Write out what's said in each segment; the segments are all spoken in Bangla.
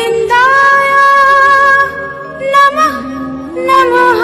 গোবিন্দায় নমঃ নমঃ।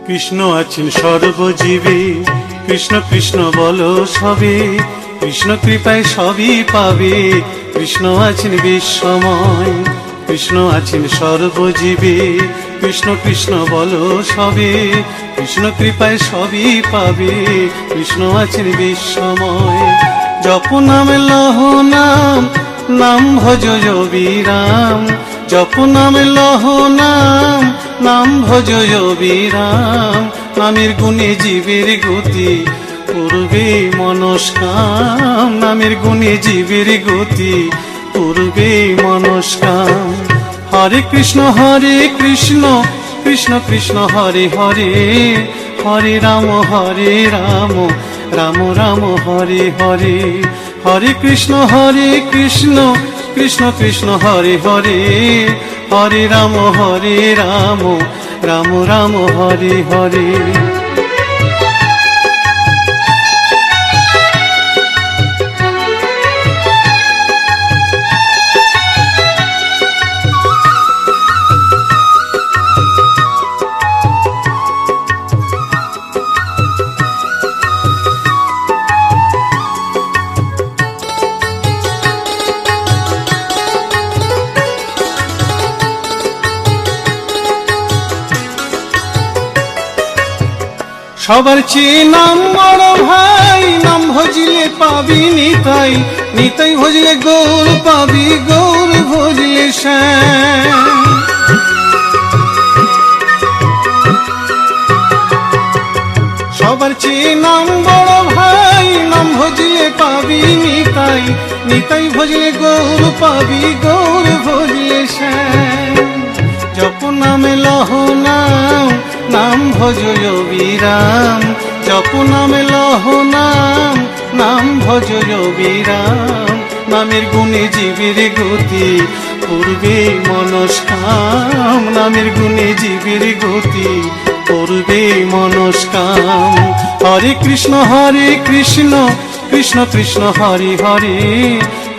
কৃষ্ণ আছেন সর্বজীবে, কৃষ্ণ কৃষ্ণ বলো সবে, কৃষ্ণ কৃপায় সবই পাবে। কৃষ্ণ আছেন বিশ্বময়, কৃষ্ণ আছেন সর্বজীবে, কৃষ্ণ কৃষ্ণ বলো সবে, কৃষ্ণ কৃপায় সবই পাবে, কৃষ্ণ আছেন বিশ্বময়। জপ নাম লহ নাম, নাম ভজ বিরাম, জপ নাম লহ নাম, নাম ভজ বিরাম। নামের গুণে জীবের গতি, পূর্বে মনস্কাম, নামের গুণে জীবের গতি, পূর্বে মনস্কাম। হরে কৃষ্ণ কৃষ্ণ কৃষ্ণ হরে হরে, হরে রাম রাম রাম হরে হরে। হরে কৃষ্ণ কৃষ্ণ কৃষ্ণ হরে হরে, হরে রাম রাম রাম হরে হরে। সবার চেয়ে নাম বড় ভাই, নাম ভজিলে পাবি নিতাই, নিতাই ভজলে গৌর পাবি, গৌর ভজলে শ্যাম। সবার চেয়ে নাম বড় ভাই, নাম ভজিলে পাবি নিতাই, নিতাই ভজলে গৌর পাবি, গৌর ভজলে শ্যাম। জপ নামে লহ নাম, নাম ভজ বিরাম, জপ নামে লহ নাম, নাম ভজ বিরাম। নামের গুণে জীবের গতি, পূর্বে মনস্কাম, নামের গুণে জীবের গতি, পূর্বে মনস্কাম। হরে কৃষ্ণ কৃষ্ণ কৃষ্ণ হরে হরে,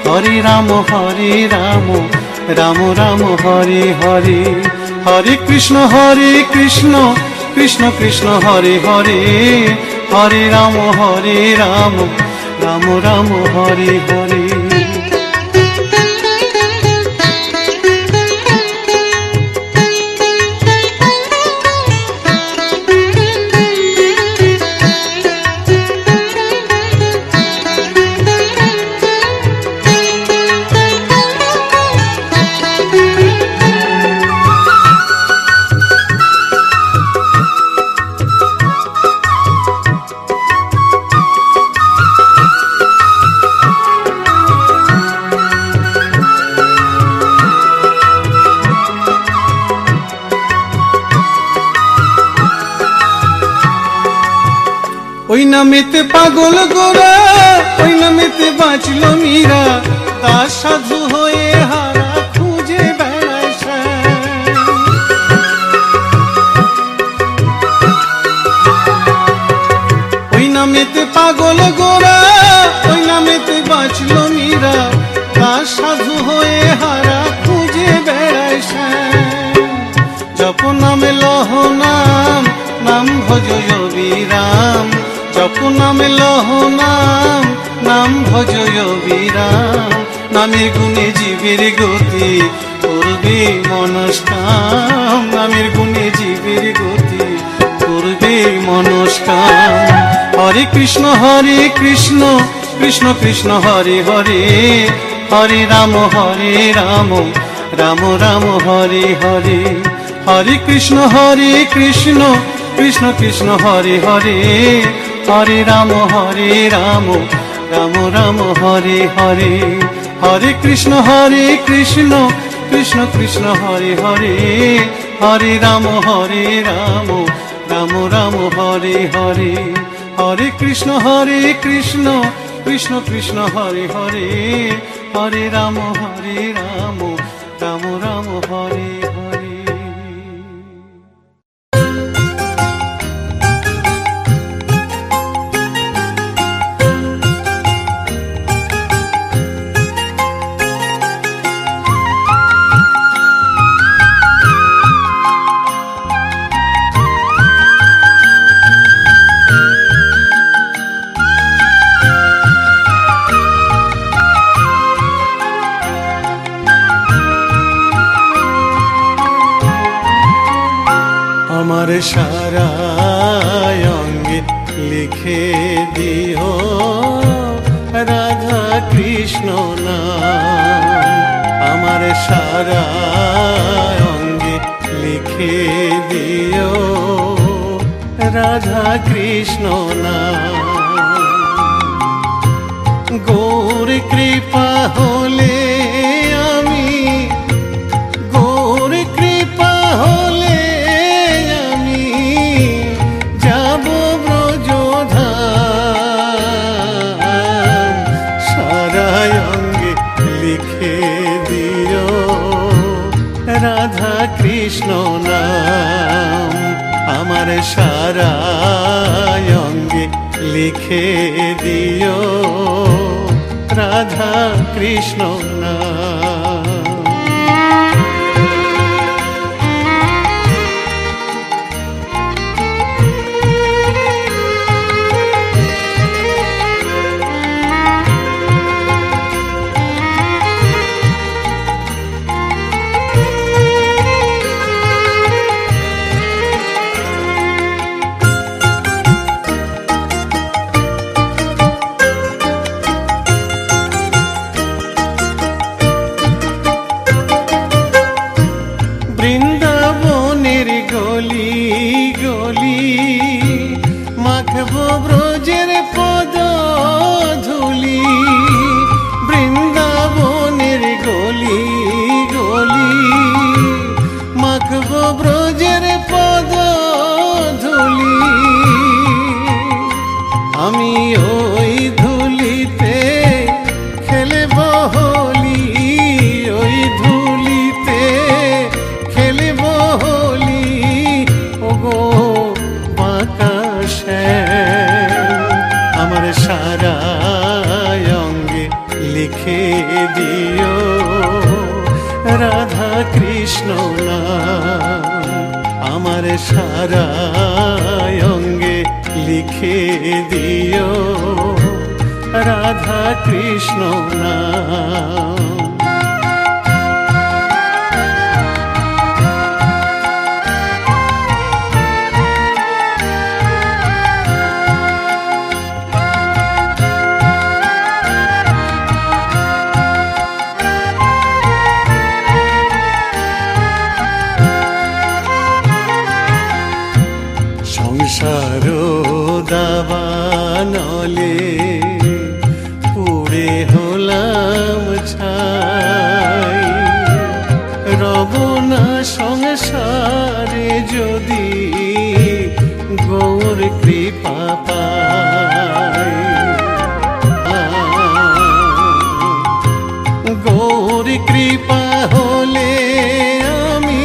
হরে রাম রাম রাম হরে হরে। হরে কৃষ্ণ কৃষ্ণ কৃষ্ণ হরে হরে, হরে রাম রাম রাম হরে হরে। ওই নামেতে পাগল গোরা, ওই নামেতে বাঁচল মীরা, তার সাধু হয়ে হারা খুঁজে বেড়ায় শ্যাম। ওই নামেতে পাগল গোরা, ওই নামেতে বাঁচল মীরা, তার সাধু হয়ে হারা খুঁজে বেড়ায় শ্যাম। জপ নামে লহ নাম, নাম ভজ বিরাম, জপ নামে লহ নাম, নাম ভজ বিরাম। নামের গুণে জীবের গতি, পূর্বে মনস্কাম, নামের গুণে জীবের গতি, পূর্বে মনস্কাম। হরে কৃষ্ণ কৃষ্ণ কৃষ্ণ হরে হরে, হরে রাম রাম রাম হরে হরে। হরে কৃষ্ণ কৃষ্ণ কৃষ্ণ হরে হরে, হরে রাম রাম রাম হরে হরে। হরে কৃষ্ণ কৃষ্ণ কৃষ্ণ হরে হরে, হরে রাম রাম রাম হরে হরে। হরে কৃষ্ণ কৃষ্ণ কৃষ্ণ হরে হরে, হরে রাম রাম রাম হরে হরে। সারা অঙ্গে লিখে দিও রাধা কৃষ্ণ নাম, আমার সারা অঙ্গে লিখে দিও রাধা কৃষ্ণ নাম। গৌর কৃপা হলে আমি, গৌর কৃপা হলে আমি যাব ব্রজধাম, সারা অঙ্গে লিখে দিও রাধা কৃষ্ণ নাম, আমার সারা অঙ্গে লিখে দিও রাধা কৃষ্ণ নাম। বৃন্দাবনের গলি গলি মাখবো ব্রজের পদ ধুলি, বৃন্দাবনের গলি গলি মাখবো ব্রজের পদ ধুলি, আমি ওই ধুলিতে খেলব হোলি, ওই ধুলিতে খেলব হোলি, ওগো বাঁকা শ্যাম, আমার সারা অঙ্গে লিখে দিও রাধা কৃষ্ণ নাম, আমার সারা অঙ্গে লিখে দিও রাধা কৃষ্ণ নাম। সংসার দাবানলে পুড়ে হলাম ছাই, রব না সংসারে যদি গৌর কৃপা পাই, গৌর কৃপা হলে আমি,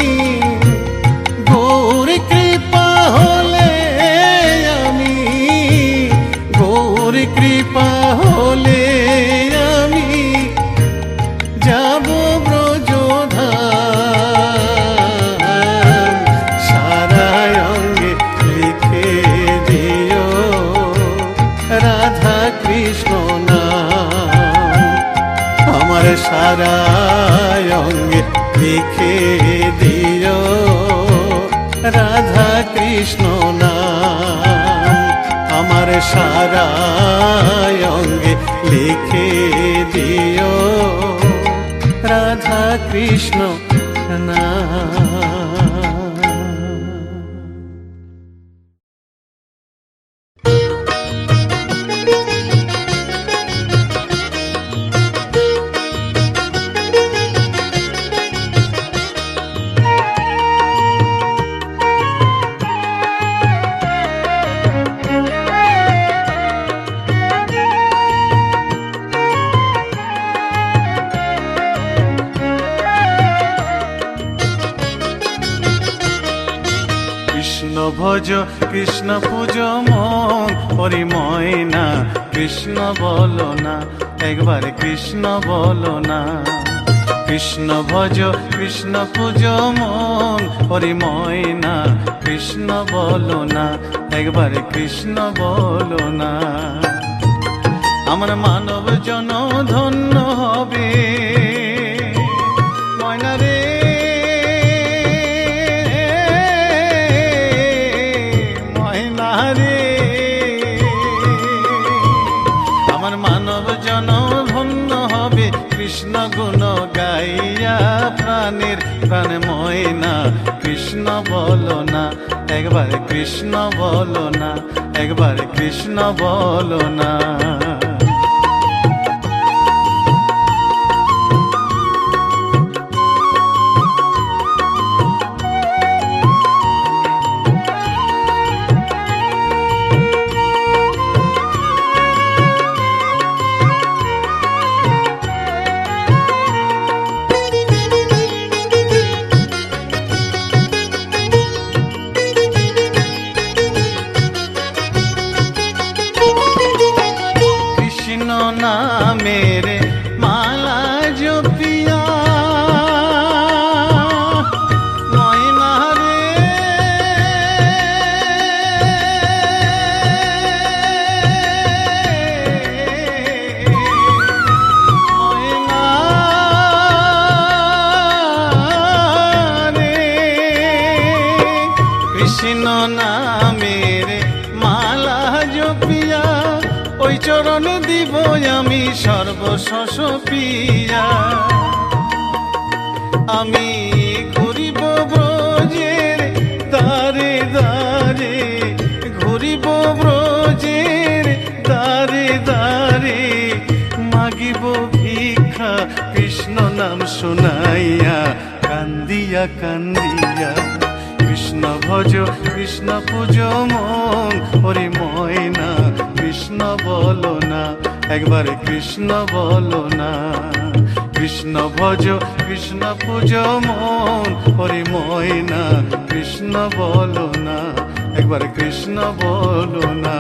গৌর কৃপা হলে আমি, গৌর কৃপা হলে আমি যাব ব্রজধাম, সারা অঙ্গে লিখে দিও রাধা কৃষ্ণ নাম, আমার সারা অঙ্গে লিখে দিও রাধা কৃষ্ণ নাম, আমার সারা অঙ্গে লিখে দিও রাধা কৃষ্ণ নাম। কৃষ্ণ ভজ কৃষ্ণ পূজ মন পরিময় না, কৃষ্ণ বলো না একবার কৃষ্ণ বলো না, কৃষ্ণ ভজ কৃষ্ণ পূজ মন পরিময় না, কৃষ্ণ বলো না একবার কৃষ্ণ বলো না, আমার মানব জন ধন্য হবে ময়না রে, জনম ধন্য হবে কৃষ্ণ গুণ গাইয়া, প্রাণের প্রাণ ময়না কৃষ্ণ বলো না, একবার কৃষ্ণ বলো না, একবার কৃষ্ণ বলো না। কৃষ্ণ নামের মালা জপিয়া ময়না রে, ময়না রে, কৃষ্ণ নামের মালা জপিয়া ওই চরণ দিব আমি সর্বশস পিয়া। আমি ঘুরিব ব্রজের দ্বারে দ্বারে, ঘুরিব ব্রজের দ্বারে দ্বারে, মাগিব ভিক্ষা কৃষ্ণ নাম শুনাইয়া, কান্দিয়া কান্দিয়া। কৃষ্ণ ভজ কৃষ্ণ পূজ মন, হরি ময়না কৃষ্ণ বলো না, একবার কৃষ্ণ বলো না। কৃষ্ণ ভজ কৃষ্ণ পূজ মন, হরি ময়না কৃষ্ণ বলো না, একবার কৃষ্ণ বলো না।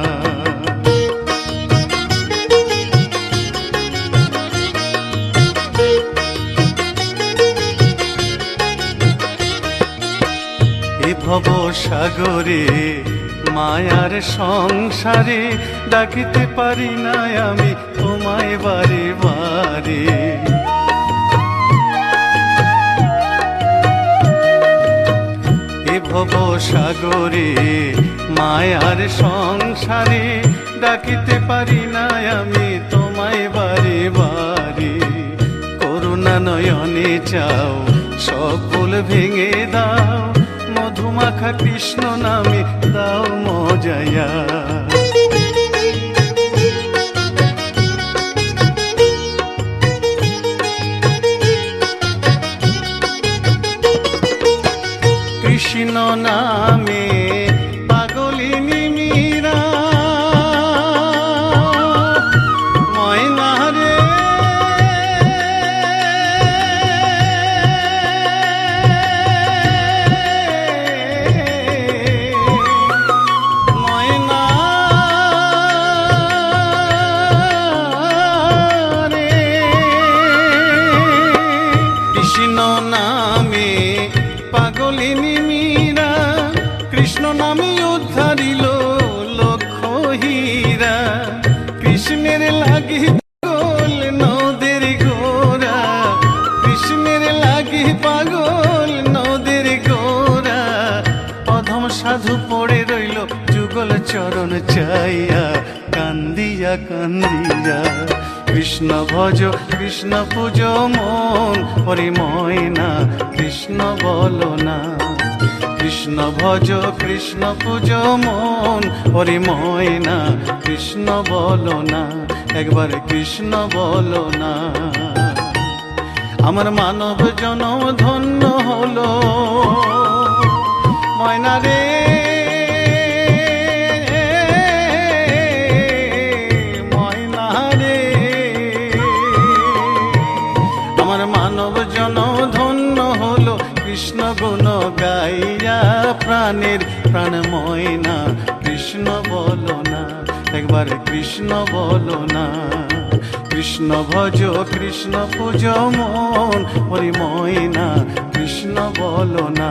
এ ভব সাগরে মায়ার সংসারে, ডাকিতে পারি না আমি তোমায় বারে বারে। এ ভব সাগরে মায়ার সংসারে, ডাকিতে পারি না আমি তোমায় বারে বারে। করুণা নয়নে চাও সকল ভেঙে দাও, মধুমাখা কৃষ্ণ নামে দাও মজায়া। কৃষ্ণ নামে পাগলিনী মীরা, ময়না রে, ময়না রে, কৃষ্ণ নামে পাগলিনী মীরা, কৃষ্ণ নামে উদ্ধারিল লক্ষ হীরা। কৃষ্ণের লাগি পাগল নদের গোরা, কৃষ্ণের লাগি পাগল নদের গোরা। অধম সাধু পড়ে রইল যুগল চরণ চাইয়া, কান্দিয়া কান্দিয়া। কৃষ্ণ ভজ কৃষ্ণ পূজ মন, হরি ময়না কৃষ্ণ বলো না। কৃষ্ণ ভজ কৃষ্ণ পূজ মন, হরি ময়না কৃষ্ণ বলো না, একবার কৃষ্ণ বলো না। আমার মানব জনম ধন্য হলো ময়না রে, ময়না রে। আমার মানব জনম ধন্য হলো কৃষ্ণ গুণ গাইয়া, প্রাণের প্রাণ ময়না কৃষ্ণ বলো না, একবার কৃষ্ণ বলো না। কৃষ্ণ ভজ কৃষ্ণ পূজ মন, হরি ময়না কৃষ্ণ বলো না,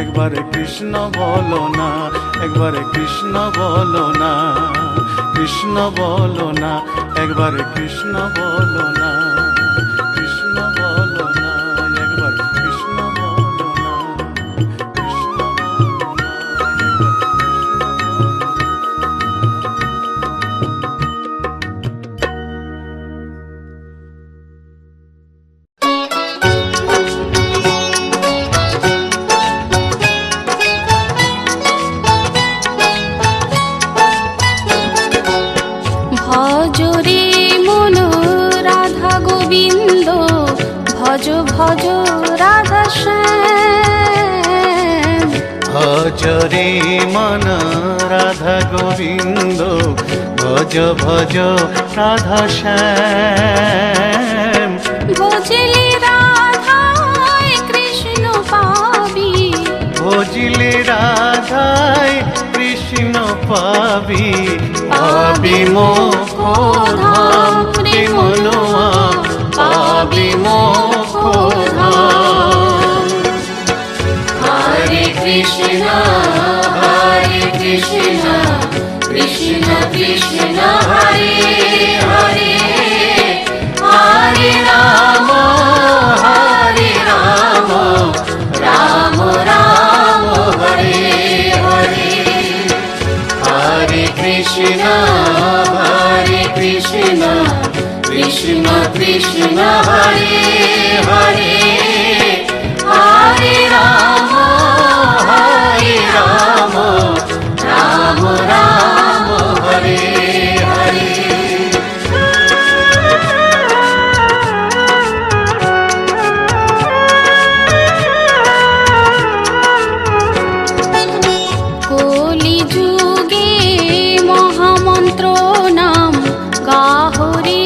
একবার কৃষ্ণ বলো না, একবার কৃষ্ণ বলো না। কৃষ্ণ বলো না, একবার কৃষ্ণ বলো না, কৃষ্ণ বলো না, একবার কৃষ্ণ বলো না, কৃষ্ণ বলো না, একবার। ভজ রে মন রাধা গোবিন্দ, ভজ ভজ রাধা শ্যাম। ভজ রে মন রাধা গোবিন্দ, ভজ ভজ রাধা শ্যাম। ভজলে রাধায় কৃষ্ণ পাবি, ভজলে রাধায় কৃষ্ণ পাবি, পাবি মোক্ষ ধাম রে মনুয়া, পাবি মোক্ষ ধাম। হরে কৃষ্ণ হরে কৃষ্ণ, কৃষ্ণ কৃষ্ণ হরে হরে, হরে রাম রাম রাম হরে হরে। হরে কৃষ্ণ কৃষ্ণ কৃষ্ণ হরে হরে, হরে রাম রাম রাম হরে হরে। কলি যুগে মহামন্ত্র নাম গাহরে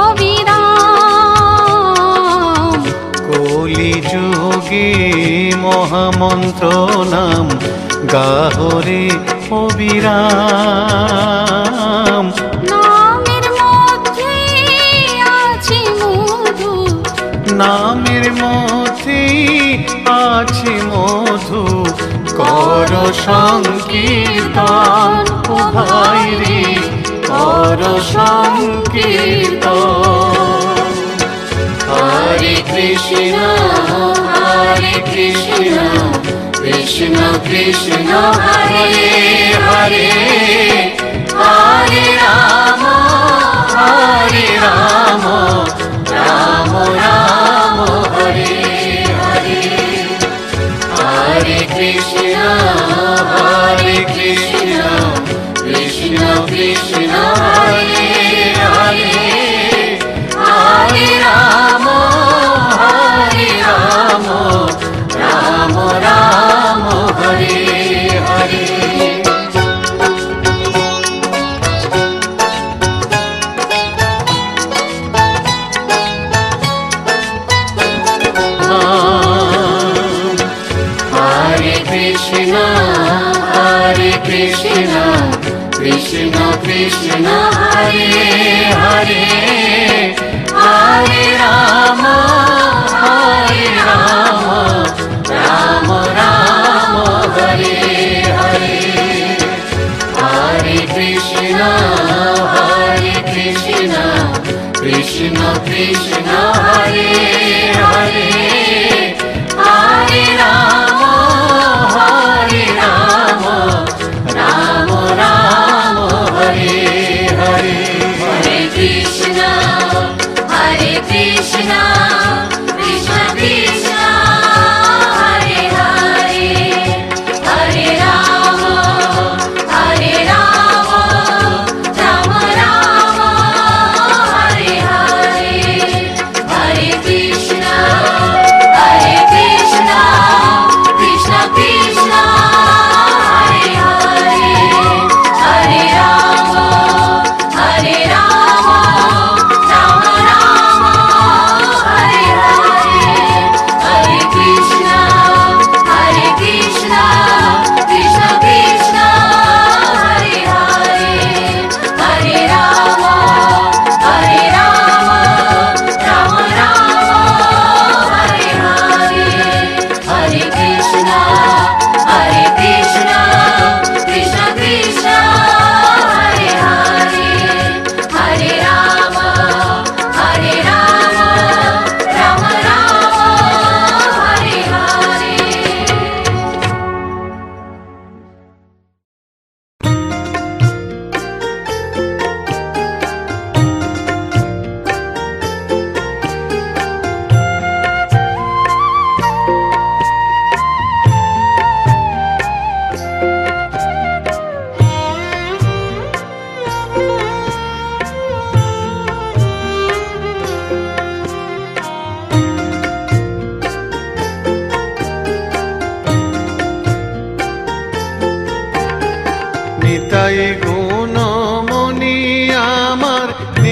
অবিরাম। কলি যুগে মহামন্ত্র নাম গাহরে অবিরাম। নামের মধ্যে আছে মধু, নামের মধ্যে আছে মধু, কর সংকীর্তন ও ভাই রে, কর সংকীর্তন। হরে কৃষ্ণ কৃষ্ণ কৃষ্ণ হরে হরে, হরে রাম রাম রাম হরে হরে। হরে কৃষ্ণ কৃষ্ণ কৃষ্ণ হরে হরে, হরে রাম রাম রাম হরে হরে। হরে কৃষ্ণ কৃষ্ণ কৃষ্ণ হরে হরে, হরে রাম রাম রাম হরে হরে। হরে কৃষ্ণ কৃষ্ণ কৃষ্ণ হরে হরে, হরে রাম রাম রাম হরে হরে। হরে কৃষ্ণ কৃষ্ণ কৃষ্ণ হরে হরে, হরে রাম রাম রাম হরে হরে। হরে কৃষ্ণ কৃষ্ণ কৃষ্ণ হরে হরে, হরে রাম রাম রাম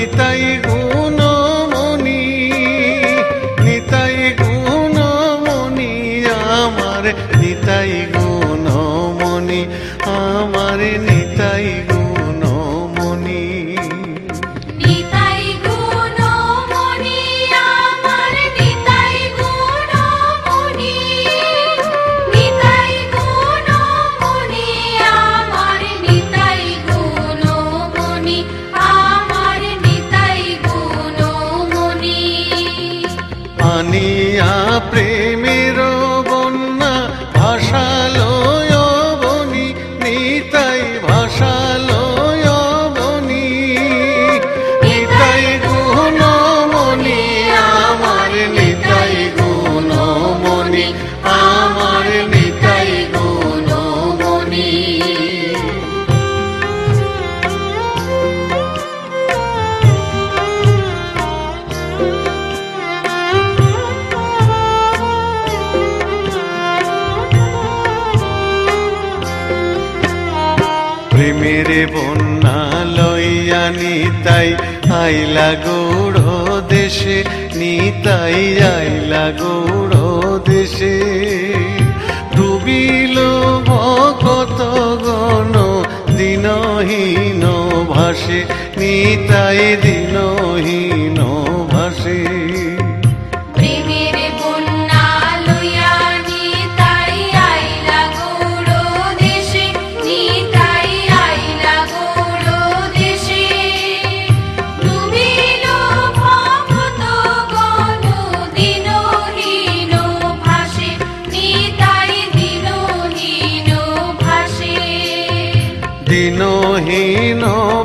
নিতাই গুণমণি, নিতাই গুণমণি আমার নিতাই গুণমণি, আমার নিতাই গুণমণি। নিতাই গুণমণি আমার নিতাই গুণমণি, নিতাই গুণমণি আমার নিতাই গুণমণি, আমার নিতাই গুণমণি। আনিয়া প্রেমের বন্যা ভাষালয় বনি, নিতাই ভাষালয় বনি, নিতাই গুণমণি আমার নিতাই গুণমণি, আমার নিতাই গুণমণি। প্রেমের বন্যা লইয়া নিতাই আইলা গৌড় দেশে, নিতাই আইলা গৌড় দেশে। ডুবিল ভকত গণ দিনহীন ভাসে, নিতাই দিনহীন ভাসে। প্রেমের বন্যা লইয়া নিতাই আইলা গৌড় দেশে, নিতাই আইলা গৌড় দেশে। ডুবিল ভক্ত গণ দিনহীন ভাসে, নিতাই দিনহীন ভাসে। দিনহীন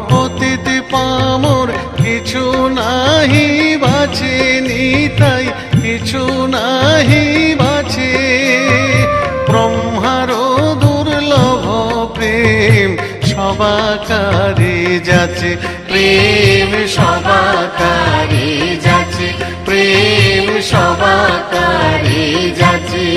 পতিত পামর কিছু নাহি বাছে, নিতাই কিছু নাহি বাছে। ব্রহ্মার দুর্লভ প্রেম সবাকারে যাচ্ছে, প্রেম সবাকারে যাচ্ছে, প্রেম সবাকারে যাচ্ছে।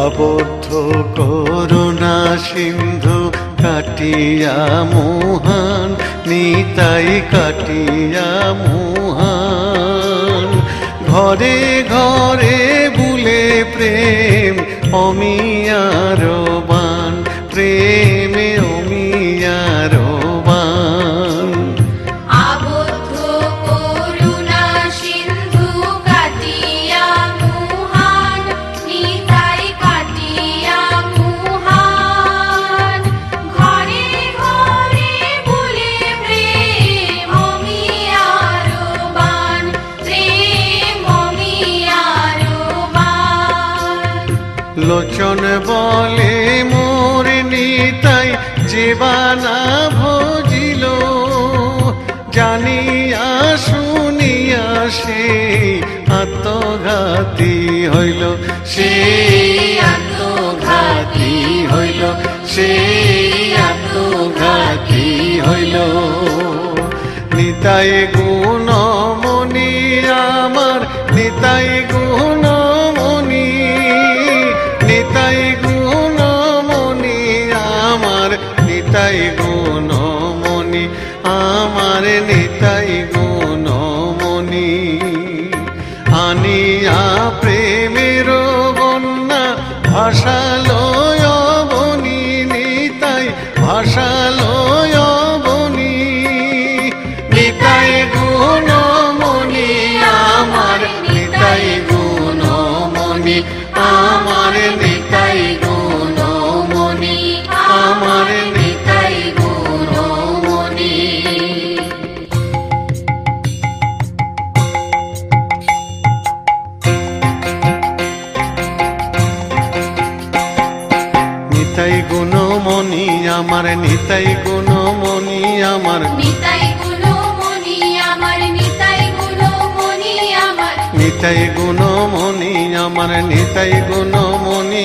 আবদ্ধ করুণা সিন্ধু কাটিয়া মোহান, নিতাই কাটিয়া মোহান। ঘরে ঘরে বুলে প্রেম অমিয়ার বান, প্রেমে অমিয়ার বান। আবদ্ধ করুণা সিন্ধু কাটিয়া মুহান, নিতাই কাটিয়া মুহান। ঘরে ঘরে বুলে প্রেম অমিয়ার বান, প্রেম অমিয়ার বান। লোচন বলে মোর নিতাই জীবানা ভজিল, জানিয়া শুনিয়া সে আত্মঘাতী হইল, সে আত্মঘাতী হইল, সে আত্মঘাতী হইল। নিতাই গুণমণি আমার নিতাই গুণমণি, নিতাই গুণমণি আমার নিতাই গুণমণি, আমার নিতাই গুণমণি। আনিয়া প্রেমের বন্যা ভাষালয় বনি, নিতাই ভাষালয় বনি, নিতাই গুণমণি আমার নিতাই গুণমণি, আমার নিতাই গুণমণি, আমার নিতাই গুণমণি। নিতাই গুণমণি আমার নিতাই গুণমণি, আমার নিতাই গুণমণি আমার নিতাই গুণমণি আমার নিতাই গুণমণি আমার নিতাই গুণমণি